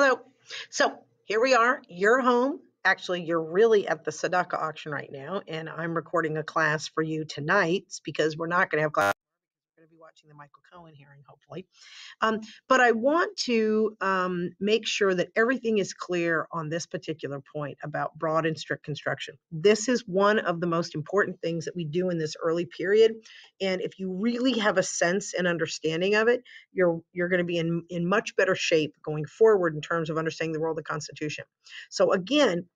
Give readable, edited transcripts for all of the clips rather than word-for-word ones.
Hello. So here we are. You're home. Actually, you're really at the Sadaka auction right now, and I'm recording a class for you tonight because we're not going to have class. We're going to be watching the Michael Cohen hearing, hopefully. But I want to make sure that everything is clear on this particular point about broad and strict construction. This is one of the most important things that we do in this early period. And if you really have a sense and understanding of it, you're going to be in much better shape going forward in terms of understanding the role of the Constitution. So again,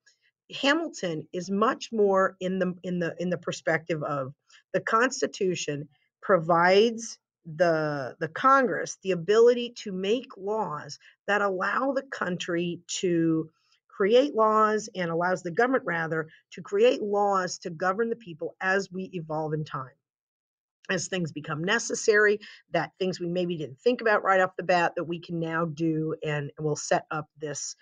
Hamilton is much more in the perspective of the Constitution provides the Congress the ability to make laws that allow the country to create laws and allows the government rather to create laws to govern the people as we evolve in time, as things become necessary, that things we maybe didn't think about right off the bat that we can now do, and will set up this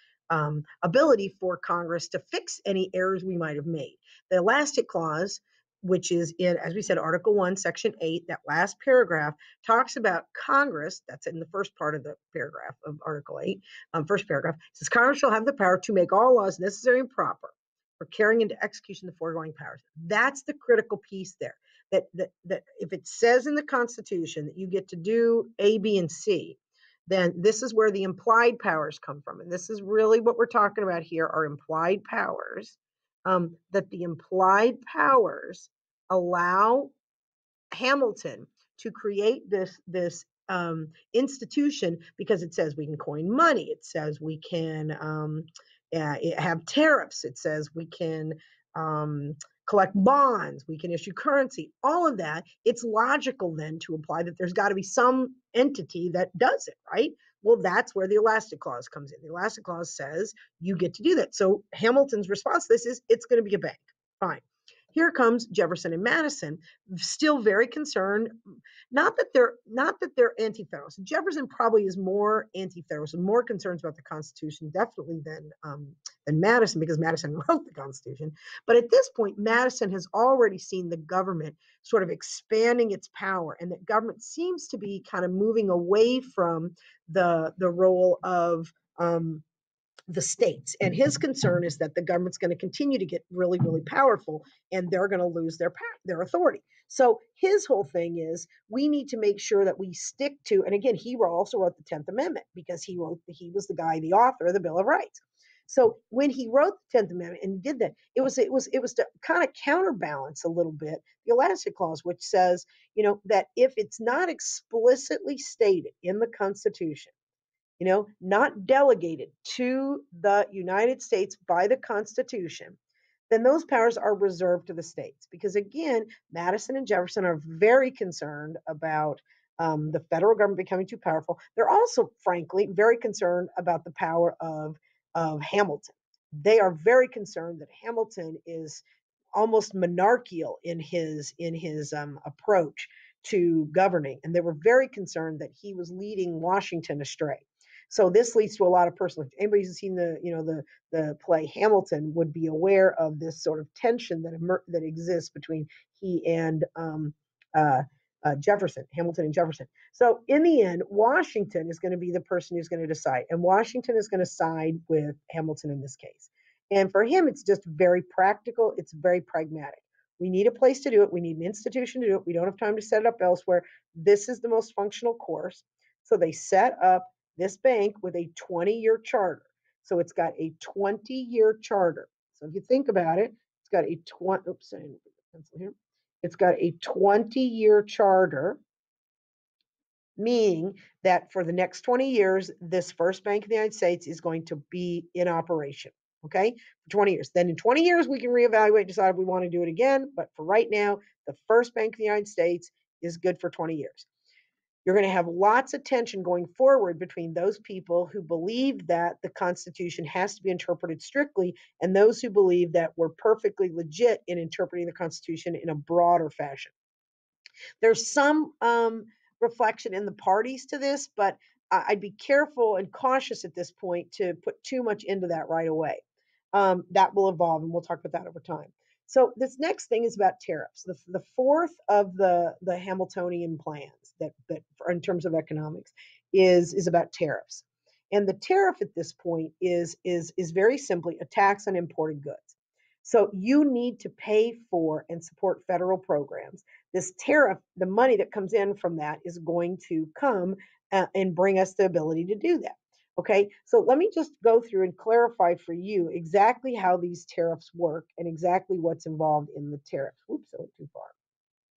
ability for Congress to fix any errors we might have made. The elastic clause, which is in, as we said, Article 1, Section 8, that last paragraph talks about Congress. That's in the first part of the paragraph of Article 8, first paragraph. It says, Congress shall have the power to make all laws necessary and proper for carrying into execution the foregoing powers. That's the critical piece there. That if it says in the Constitution that you get to do A, B, and C, then this is where the implied powers come from. And this is really what we're talking about here are implied powers, that the implied powers allow Hamilton to create this institution because it says we can coin money. It says we can have tariffs. It says we can collect bonds. We can issue currency. All of that. It's logical then to imply that there's got to be some entity that does it, right? Well, that's where the elastic clause comes in. The elastic clause says you get to do that. So Hamilton's response to this is it's going to be a bank. Fine. Here comes Jefferson and Madison, still very concerned. Not that they're anti-federalist. Jefferson probably is more anti-federalist and more concerns about the Constitution, definitely than Madison, because Madison wrote the Constitution. But at this point, Madison has already seen the government sort of expanding its power, and that government seems to be kind of moving away from the role of the states. And his concern is that the government's going to continue to get really, really powerful and they're going to lose their authority. So his whole thing is we need to make sure that we stick to, and again, he also wrote the 10th Amendment because he was the author of the Bill of Rights. So when he wrote the 10th Amendment and he did that, it was to kind of counterbalance a little bit the elastic clause, which says, that if it's not explicitly stated in the Constitution, not delegated to the United States by the Constitution, then those powers are reserved to the states. Because again, Madison and Jefferson are very concerned about the federal government becoming too powerful. They're also, frankly, very concerned about the power of Hamilton. They are very concerned that Hamilton is almost monarchical in his approach to governing, and they were very concerned that he was leading Washington astray. So this leads to a lot of personal. Anybody who's seen the play Hamilton would be aware of this sort of tension that exists between he and Jefferson, Hamilton and Jefferson. So in the end, Washington is going to be the person who's going to decide, and Washington is going to side with Hamilton in this case. And for him, it's just very practical. It's very pragmatic. We need a place to do it. We need an institution to do it. We don't have time to set it up elsewhere. This is the most functional course. So they set up this bank with a 20-year charter. So it's got a 20-year charter. So if you think about it, it's got a 20-year charter, meaning that for the next 20 years, this first bank in the United States is going to be in operation. Okay, for 20 years. Then in 20 years, we can reevaluate, decide if we want to do it again. But for right now, the first bank in the United States is good for 20 years. You're going to have lots of tension going forward between those people who believe that the Constitution has to be interpreted strictly and those who believe that we're perfectly legit in interpreting the Constitution in a broader fashion. There's some reflection in the parties to this, but I'd be careful and cautious at this point to put too much into that right away. That will evolve, and we'll talk about that over time. So this next thing is about tariffs. The fourth of the Hamiltonian plans that in terms of economics is about tariffs. And the tariff at this point is very simply a tax on imported goods. So you need to pay for and support federal programs. This tariff, the money that comes in from that, is going to come and bring us the ability to do that. Okay, so let me just go through and clarify for you exactly how these tariffs work and exactly what's involved in the tariffs. Oops, I went too far.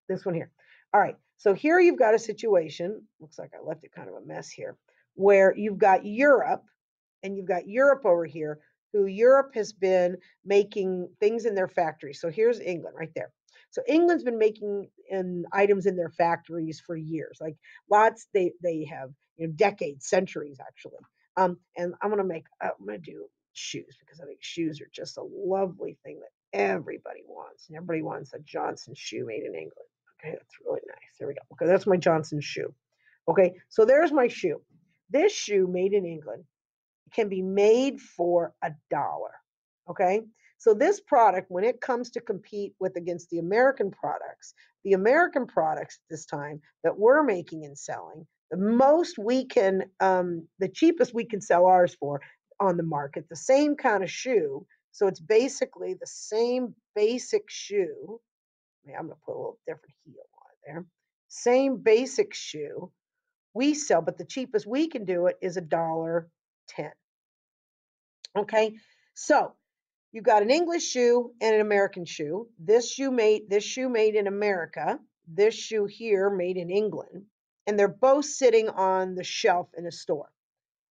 This one here. All right, so here you've got a situation, looks like I left it kind of a mess here, where you've got Europe, and you've got Europe over here, who Europe has been making things in their factories. So here's England right there. So England's been making items in their factories for years, like lots. They have decades, centuries actually. And I'm gonna do shoes because I think shoes are just a lovely thing that everybody wants, and everybody wants a Johnson shoe made in England. Okay, that's really nice. There we go. Okay, that's my Johnson shoe. Okay, so there's my shoe. This shoe made in England can be made for $1. Okay. So this product, when it comes to compete with against the American products this time that we're making and selling, the cheapest we can sell ours for on the market, the same kind of shoe. So it's basically the same basic shoe. I'm going to put a little different heel on it there. Same basic shoe we sell, but the cheapest we can do it is $1.10. Okay, so you've got an English shoe and an American shoe. This shoe made in America. This shoe here made in England, and they're both sitting on the shelf in a store.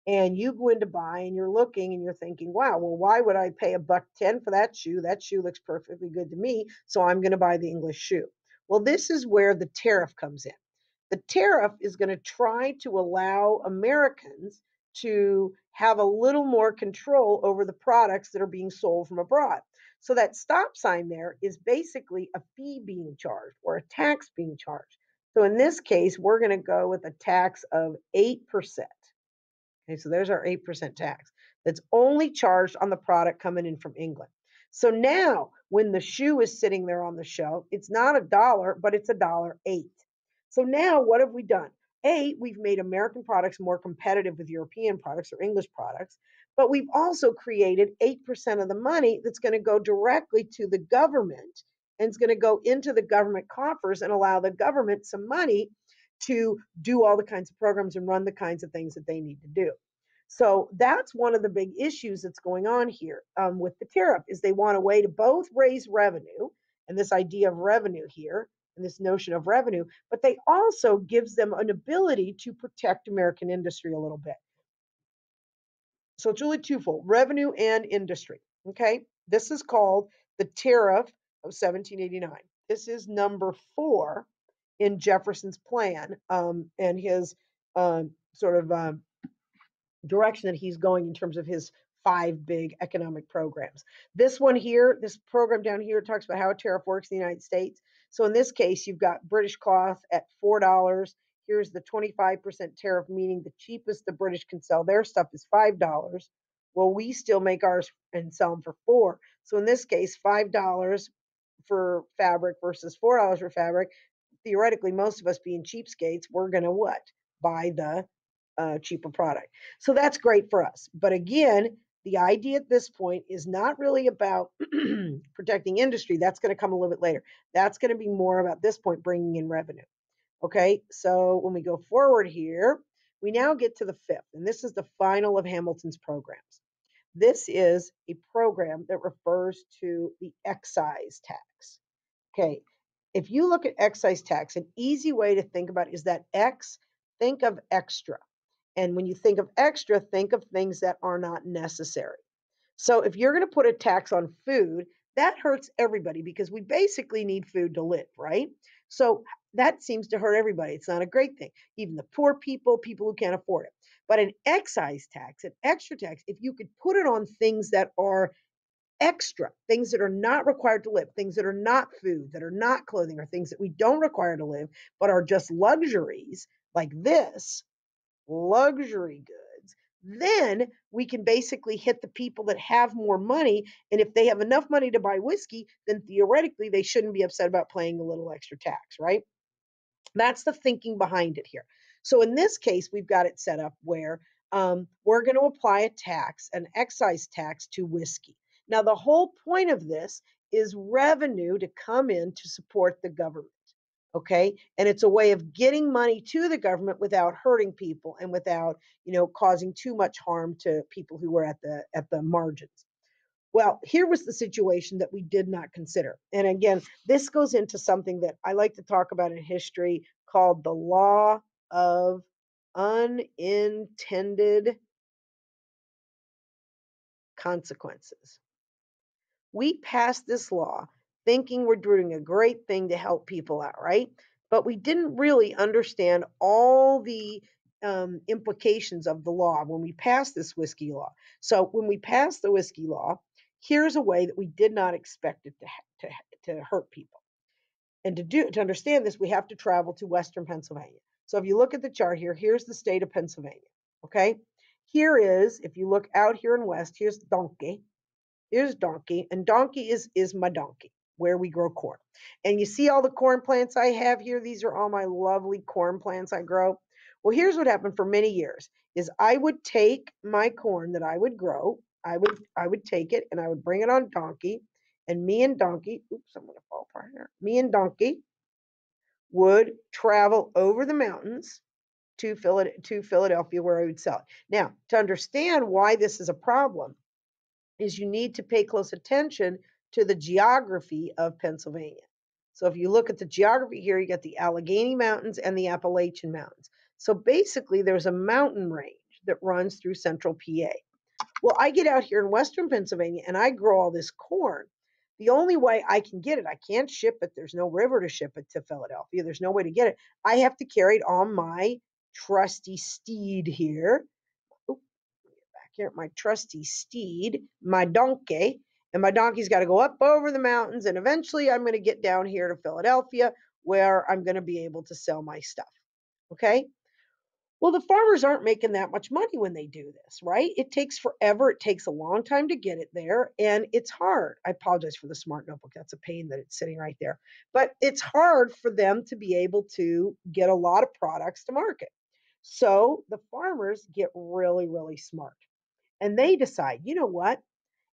And you go in to buy, and you're looking, and you're thinking, "Wow, well, why would I pay $1.10 for that shoe? That shoe looks perfectly good to me, so I'm going to buy the English shoe." Well, this is where the tariff comes in. The tariff is going to try to allow Americans to have a little more control over the products that are being sold from abroad. So that stop sign there is basically a fee being charged or a tax being charged. So in this case, we're going to go with a tax of 8%. Okay, so there's our 8% tax that's only charged on the product coming in from England. So now when the shoe is sitting there on the shelf, it's not $1, but it's $1.08. So now what have we done? We've made American products more competitive with European products or English products, but we've also created 8% of the money that's going to go directly to the government, and it's going to go into the government coffers and allow the government some money to do all the kinds of programs and run the kinds of things that they need to do. So that's one of the big issues that's going on here with the tariff is they want a way to both raise revenue and this idea of revenue here and this notion of revenue, but they also gives them an ability to protect American industry a little bit. So it's really twofold, revenue and industry. Okay, this is called the tariff of 1789. This is number 4 in Jefferson's plan and his sort of direction that he's going in terms of his 5 big economic programs. This one here, this program down here talks about how a tariff works in the United States. So in this case, you've got British cloth at $4. Here's the 25% tariff, meaning the cheapest the British can sell their stuff is $5. Well, we still make ours and sell them for $4. So in this case, $5 for fabric versus $4 for fabric. Theoretically, most of us being cheapskates, we're going to what? Buy the cheaper product. So that's great for us. But again, the idea at this point is not really about protecting industry. That's going to come a little bit later. That's going to be more about this point bringing in revenue. Okay, so when we go forward here, we now get to the 5th, and this is the final of Hamilton's programs. This is a program that refers to the excise tax. Okay, if you look at excise tax, an easy way to think about it is that X, think of extra. And when you think of extra, think of things that are not necessary. So if you're going to put a tax on food, that hurts everybody because we basically need food to live, right? So that seems to hurt everybody. It's not a great thing. Even the poor people, people who can't afford it. But an excise tax, an extra tax, if you could put it on things that are extra, things that are not required to live, things that are not food, that are not clothing, or things that we don't require to live, but are just luxuries like this, luxury goods, then we can basically hit the people that have more money. And if they have enough money to buy whiskey, then theoretically they shouldn't be upset about paying a little extra tax, right? That's the thinking behind it here. So in this case, we've got it set up where we're going to apply a tax, an excise tax to whiskey. Now, the whole point of this is revenue to come in to support the government. Okay. And it's a way of getting money to the government without hurting people and without, causing too much harm to people who were at the margins. Well, here was the situation that we did not consider. And again, this goes into something that I like to talk about in history called the law of unintended consequences. We passed this law thinking we're doing a great thing to help people out, right? But we didn't really understand all the implications of the law when we passed this whiskey law. So when we passed the whiskey law, here's a way that we did not expect it to hurt people. And to understand this, we have to travel to Western Pennsylvania. So if you look at the chart here, here's the state of Pennsylvania. Okay, here is, if you look out here in west, here's Donkey. Here's Donkey, and Donkey is my donkey, where we grow corn. And you see all the corn plants I have here? These are all my lovely corn plants I grow. Well, here's what happened for many years is I would take my corn that I would grow, I would take it and I would bring it on Donkey, and me and Donkey, oops, I'm gonna fall apart here. Me and Donkey would travel over the mountains to Philadelphia where I would sell it. Now, to understand why this is a problem, is you need to pay close attention to the geography of Pennsylvania. So if you look at the geography here, you got the Allegheny Mountains and the Appalachian Mountains. So basically, there's a mountain range that runs through central PA. Well, I get out here in western Pennsylvania and I grow all this corn. The only way I can get it, I can't ship it. There's no river to ship it to Philadelphia. There's no way to get it. I have to carry it on my trusty steed here. Here, my trusty steed, my donkey, and my donkey's got to go up over the mountains, and eventually I'm going to get down here to Philadelphia where I'm going to be able to sell my stuff. Okay? Well, the farmers aren't making that much money when they do this, right? It takes forever. It takes a long time to get it there, and it's hard. I apologize for the smart notebook. That's a pain that it's sitting right there. But it's hard for them to be able to get a lot of products to market. So the farmers get really, really smart. And they decide, you know what?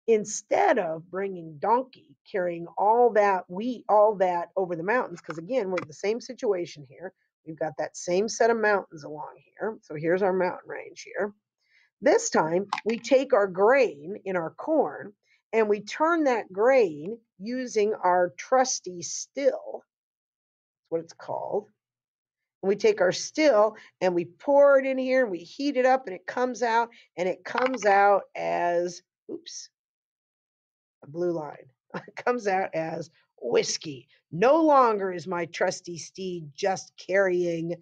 Instead of bringing Donkey, carrying all that wheat, all that over the mountains, because again, we're in the same situation here. We've got that same set of mountains along here. So here's our mountain range here. This time, we take our grain in our corn and we turn that grain using our trusty still. That's what it's called. And we take our still and we pour it in here and we heat it up and it comes out as, oops, a blue line. It comes out as whiskey. No longer is my trusty steed just carrying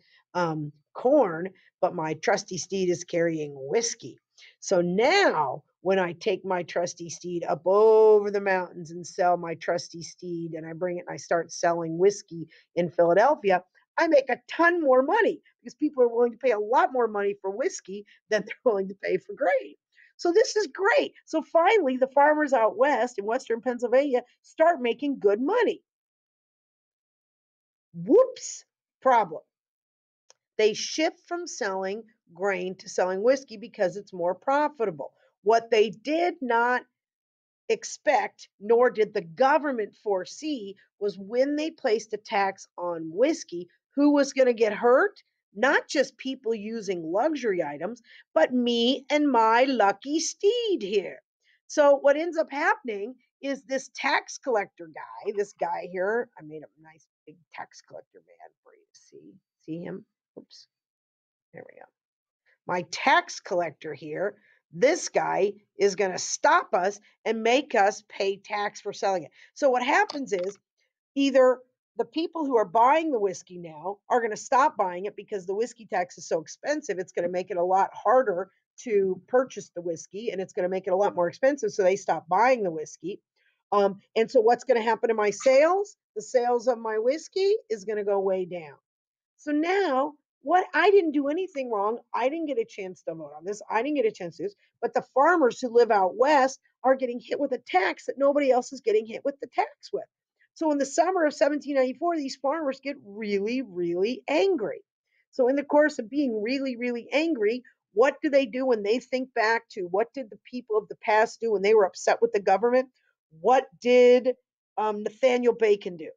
corn, but my trusty steed is carrying whiskey. So now when I take my trusty steed up over the mountains and sell my trusty steed and I bring it and I start selling whiskey in Philadelphia, I make a ton more money because people are willing to pay a lot more money for whiskey than they're willing to pay for grain. So this is great. So finally, the farmers out west in western Pennsylvania start making good money. Whoops, problem. They shift from selling grain to selling whiskey because it's more profitable. What they did not expect, nor did the government foresee, was when they placed a tax on whiskey, who was going to get hurt? Not just people using luxury items, but me and my lucky steed here. So what ends up happening is this tax collector guy, this guy here, I made a nice big tax collector man for you to see. See him? Oops. There we go. My tax collector here, this guy is going to stop us and make us pay tax for selling it. So what happens is either the people who are buying the whiskey now are going to stop buying it because the whiskey tax is so expensive. It's going to make it a lot harder to purchase the whiskey and it's going to make it a lot more expensive. So they stop buying the whiskey. And so what's going to happen to my sales? The sales of my whiskey is going to go way down. So now what I didn't do anything wrong. I didn't get a chance to vote on this. I didn't get a chance to do this. But the farmers who live out west are getting hit with a tax that nobody else is getting hit with the tax with. So in the summer of 1794, these farmers get really, really angry. So in the course of being really, really angry, What do they do when they think back to what did the people of the past do when they were upset with the government? What did Nathaniel Bacon do?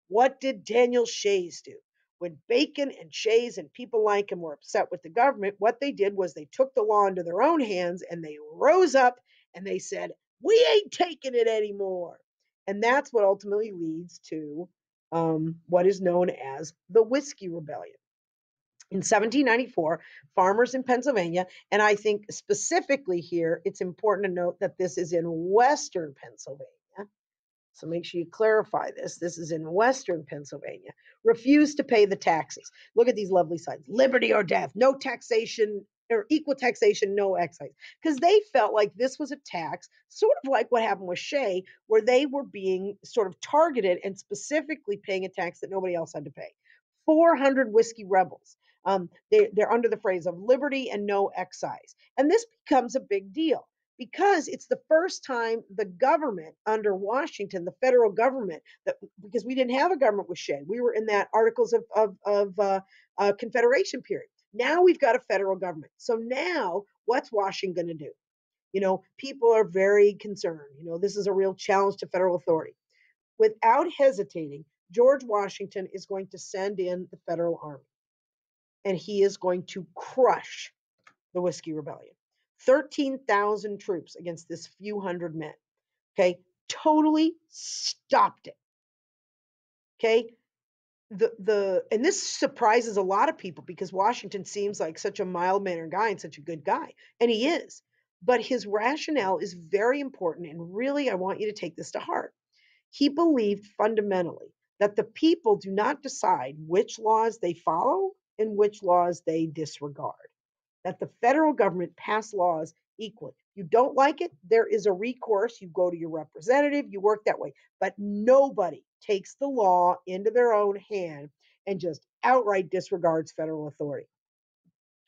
What did Daniel Shays do? When Bacon and Shays and people like him were upset with the government, what they did was they took the law into their own hands and they rose up and they said, we ain't taking it anymore. And that's what ultimately leads to what is known as the Whiskey Rebellion. In 1794, farmers in Pennsylvania, and I think specifically here, it's important to note that this is in Western Pennsylvania. So make sure you clarify this. This is in Western Pennsylvania. Refused to pay the taxes. Look at these lovely signs. Liberty or death. No taxation or equal taxation, no excise. Because they felt like this was a tax, sort of like what happened with Shea, where they were being sort of targeted and specifically paying a tax that nobody else had to pay. 400 whiskey rebels. They're under the phrase of liberty and no excise. And this becomes a big deal because it's the first time the government under Washington, the federal government, that because we didn't have a government with Shea, we were in that Articles of Confederation period. Now we've got a federal government. So now what's Washington going to do? You know, people are very concerned. You know, this is a real challenge to federal authority. Without hesitating, George Washington is going to send in the federal army, and he is going to crush the Whiskey Rebellion. 13,000 troops against this few hundred men. Okay, totally stopped it. Okay, and this surprises a lot of people because Washington seems like such a mild-mannered guy and such a good guy, and he is. But his rationale is very important, and really, I want you to take this to heart. He believed fundamentally that the people do not decide which laws they follow and which laws they disregard. That the federal government pass laws equally. You don't like it, there is a recourse. You go to your representative, you work that way. But nobody takes the law into their own hand and just outright disregards federal authority.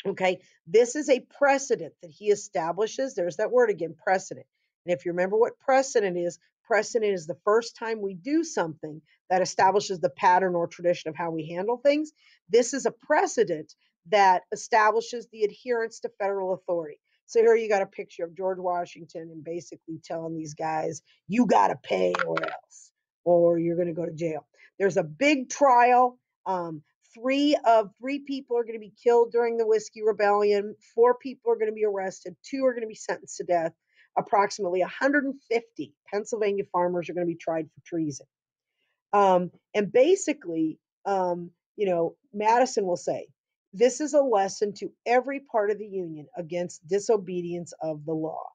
Okay, this is a precedent that he establishes. There's that word again, precedent. And if you remember what precedent is the first time we do something that establishes the pattern or tradition of how we handle things. This is a precedent that establishes the adherence to federal authority. So here you got a picture of George Washington and basically telling these guys, you got to pay or else, or you're going to go to jail. There's a big trial. Three people are going to be killed during the Whiskey Rebellion. 4 people are going to be arrested. 2 are going to be sentenced to death. Approximately 150 Pennsylvania farmers are going to be tried for treason. And basically, Madison will say, this is a lesson to every part of the Union against disobedience of the law.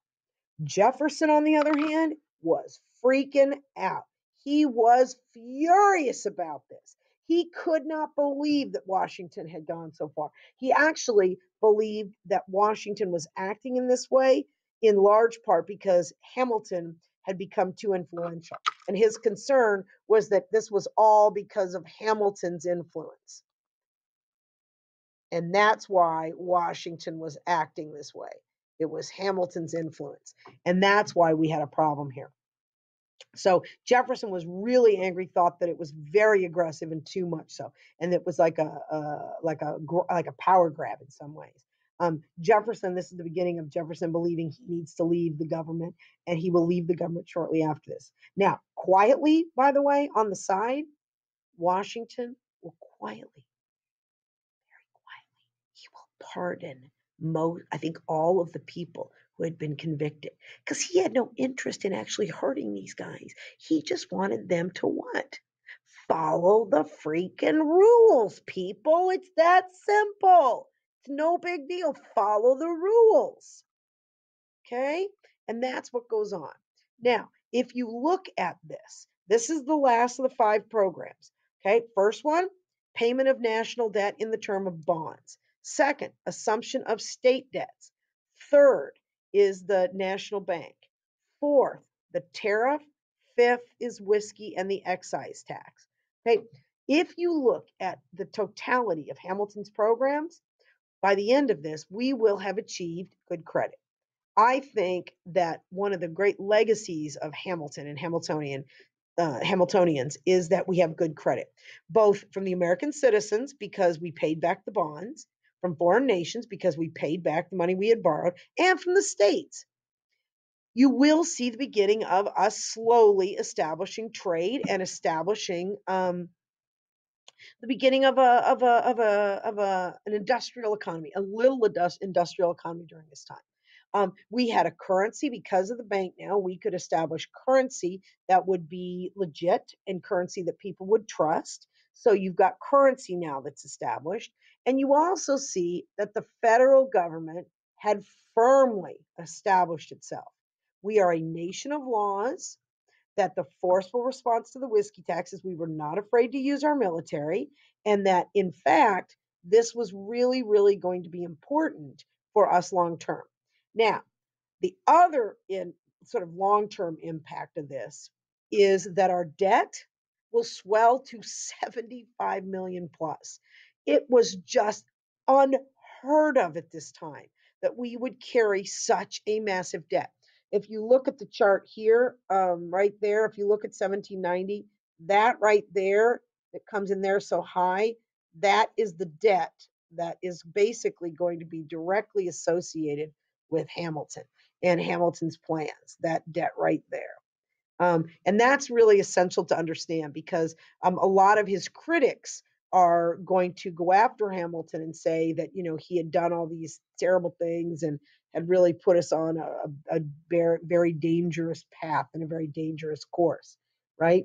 Jefferson, on the other hand, was freaking out. He was furious about this. He could not believe that Washington had gone so far. He actually believed that Washington was acting in this way in large part because Hamilton had become too influential. And his concern was that this was all because of Hamilton's influence. And that's why Washington was acting this way. It was Hamilton's influence. And that's why we had a problem here. So Jefferson was really angry, thought that it was very aggressive and too much so, and it was like a power grab in some ways. Jefferson, this is the beginning of Jefferson believing he needs to leave the government, and he will leave the government shortly after this. Now, quietly, by the way, on the side, Washington will quietly, very quietly, he will pardon I think all of the people who had been convicted because he had no interest in actually hurting these guys. He just wanted them to what? Follow the freaking rules, people. It's that simple. It's no big deal. Follow the rules. Okay? And that's what goes on. Now, if you look at this is the last of the 5 programs. Okay? First one, payment of national debt in the term of bonds. Second, assumption of state debts. Third is the national bank. Fourth, the tariff. Fifth is whiskey and the excise tax. Okay, if you look at the totality of Hamilton's programs, by the end of this, we will have achieved good credit. I think that one of the great legacies of Hamilton and Hamiltonians is that we have good credit, both from the American citizens because we paid back the bonds, from foreign nations because we paid back the money we had borrowed, and from the states. You will see the beginning of us slowly establishing trade and establishing the beginning of an industrial economy, a little industrial economy during this time. We had a currency because of the bank. Now we could establish currency that would be legit and currency that people would trust. So you've got currency now that's established. And you also see that the federal government had firmly established itself. We are a nation of laws, that the forceful response to the whiskey taxes, we were not afraid to use our military, and that in fact, this was really, really going to be important for us long term. Now, the other sort of long-term impact of this is that our debt will swell to 75 million plus. It was just unheard of at this time that we would carry such a massive debt. If you look at the chart here, right there, if you look at 1790, that right there that comes in there so high, that is the debt that is basically going to be directly associated with Hamilton and Hamilton's plans, that debt right there. And that's really essential to understand because a lot of his critics are going to go after Hamilton and say that, he had done all these terrible things and had really put us on a very, very dangerous path and a very dangerous course, right?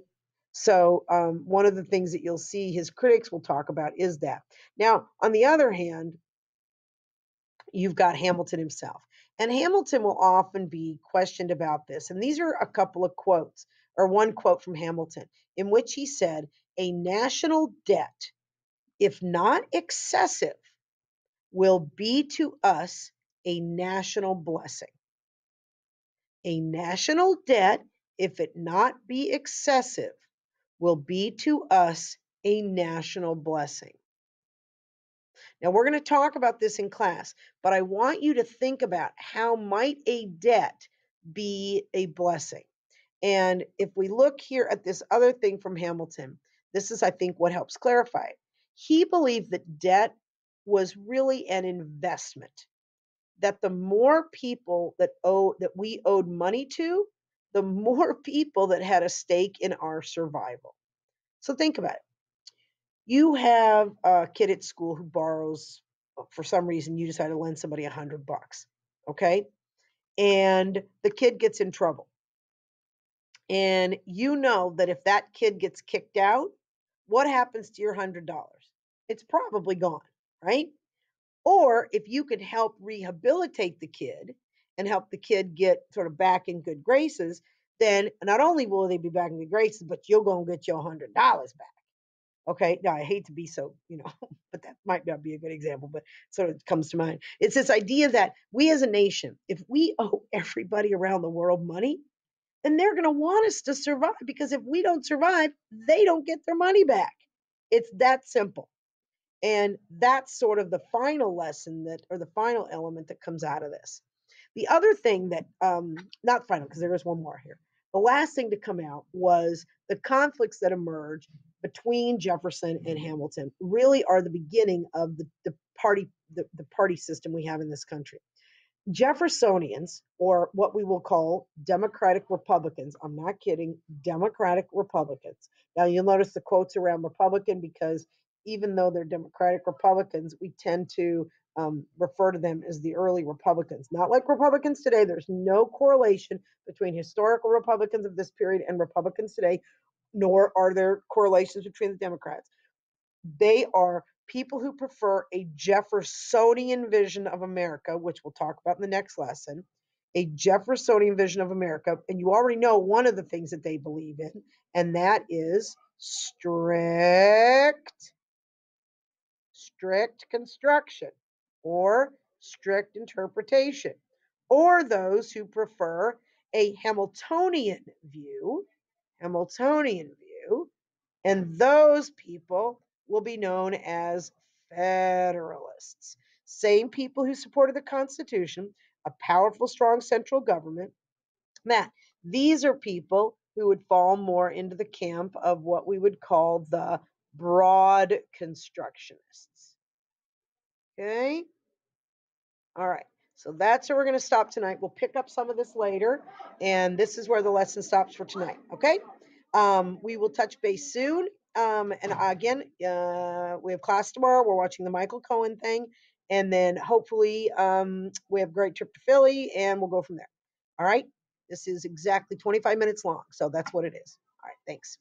So one of the things that you'll see his critics will talk about is that. Now, on the other hand, you've got Hamilton himself. And Hamilton will often be questioned about this. And these are a couple of quotes, or one quote from Hamilton, in which he said, "A national debt, if not excessive, will be to us a national blessing. A national debt, if it not be excessive, will be to us a national blessing." Now, we're going to talk about this in class, but I want you to think about how might a debt be a blessing. And if we look here at this other thing from Hamilton, this is, I think, what helps clarify it. He believed that debt was really an investment, that the more people that we owed money to, the more people that had a stake in our survival. So think about it. You have a kid at school who borrows, for some reason, you decide to lend somebody $100, okay? And the kid gets in trouble. And you know that if that kid gets kicked out, what happens to your $100? It's probably gone, right? Or if you could help rehabilitate the kid and help the kid get sort of back in good graces, then not only will they be back in good graces, but you're going to get your $100 back. Okay, now I hate to be so, but that might not be a good example, but sort of comes to mind. It's this idea that we as a nation, if we owe everybody around the world money, then they're going to want us to survive, because if we don't survive, they don't get their money back. It's that simple. And that's sort of the final lesson or the final element that comes out of this. The other thing that, not final, because there is one more here. The last thing to come out was the conflicts that emerge between Jefferson and Hamilton really are the beginning of the party system we have in this country. Jeffersonians, or what we will call Democratic Republicans, I'm not kidding, Democratic Republicans. Now you'll notice the quotes around Republican, because even though they're Democratic Republicans, we tend to refer to them as the early Republicans. Not like Republicans today. There's no correlation between historical Republicans of this period and Republicans today, nor are there correlations between the Democrats. They are people who prefer a Jeffersonian vision of America, which we'll talk about in the next lesson, a Jeffersonian vision of America. And you already know one of the things that they believe in, and that is strict construction or strict interpretation, or those who prefer a Hamiltonian view, and those people will be known as Federalists. Same people who supported the Constitution, a powerful, strong central government. Matt, these are people who would fall more into the camp of what we would call the broad constructionists. Okay. All right. So that's where we're going to stop tonight. We'll pick up some of this later. And this is where the lesson stops for tonight. Okay. We will touch base soon. And again, we have class tomorrow. We're watching the Michael Cohen thing. And then hopefully we have a great trip to Philly and we'll go from there. All right. This is exactly 25 minutes long. So that's what it is. All right. Thanks.